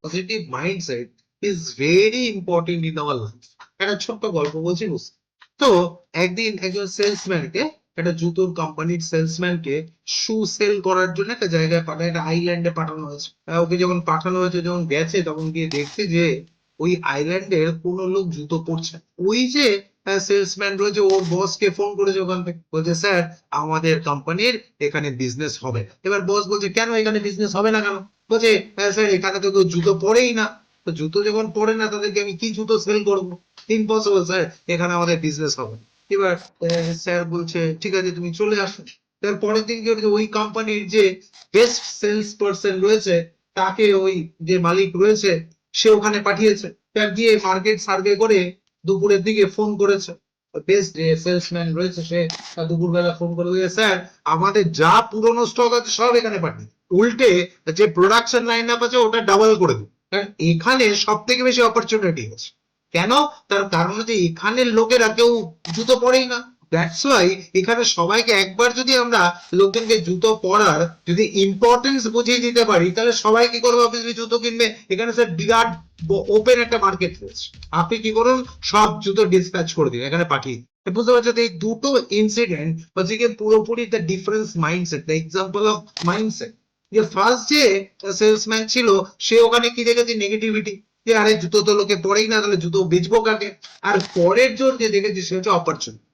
Positive mindset is very important in our life. একটা ছোট্ট গল্প বলছি বুঝতে। তো একদিন একজন সেলসম্যানকে, একটা জুতোর কোম্পানির সেলসম্যানকে শু সেল করার জন্য একটা জায়গায় পাঠায়, একটা আইল্যান্ডে পাঠানো হয়েছে। ওকে যখন পাঠানো হয়েছে, যখন গেছে, তখন গিয়ে দেখছে যে ওই আইল্যান্ডের কোনো লোক জুতো পরছে না। ওই যে সেলসম্যান রয়েছে, ওর বসকে ফোন করেছে ওখান থেকে, বলছে স্যার আমাদের কোম্পানির এখানে বিজনেস হবে না। এবার বস বলছে কেন এখানে বিজনেস হবে না কেন? বলছে হ্যাঁ স্যার এখানে তো কেউ জুতো পরেই না। তো জুতো যখন পরে না তাদেরকে আমি কি জুতো সেল করবো? ইম্পসিবল স্যার, এখানে আমাদের বিজনেস হবে না। এবার স্যার বলছে ঠিক আছে তুমি চলে আসো। তার পরের দিন কি হয়েছে, ওই কোম্পানির যে বেস্ট সেলস পার্সন রয়েছে, তাকে ওই যে মালিক রয়েছে সে ওখানে পাঠিয়েছে। তার গিয়ে মার্কেট সার্ভে করে দুপুরের দিকে ফোন করেছে। বেস্ট যে সেলসম্যান রয়েছে সে দুপুরবেলা ফোন করে দিয়ে স্যার আমাদের যা পুরনো স্টক আছে সব এখানে পাঠিয়ে, উল্টে যে প্রোডাকশন লাইন আপ আছে ওটা ডাবল করে দিন, কারণ এখানে সব থেকে বেশি অপরচুনিটি আছে। কেন? তার কারণ হচ্ছে এখানের লোকেরা কেউ জুতো পরেই না। দ্যাটস ওয়াই এখানে সবাইকে একবার যদি আমরা লোকজনকে জুতো পরার যদি ইম্পর্টেন্স বুঝিয়ে দিতে পারি, তাহলে সবাই কি করবে? অবভিয়াসলি জুতো কিনবে। এখানে স্যার বিরাট ওপেন একটা মার্কেট রয়েছে। আপনি কি করুন, সব জুতো ডিসপ্যাচ করে দিন, এখানে পাঠিয়ে দিন। বুঝতে পারছো তো? এই দুটো ইনসিডেন্ট হচ্ছে কি পুরোপুরি the difference mindset, the example of mindset. যে ফার্স্ট যে সেলসম্যান ছিল সে ওখানে কি দেখেছে? নেগেটিভিটি, যে আরে জুতো তো লোকে পরেই না, তাহলে জুতো বেচবো কাকে? আর পরের জন যে দেখেছে সে হচ্ছে অপরচুনিটি।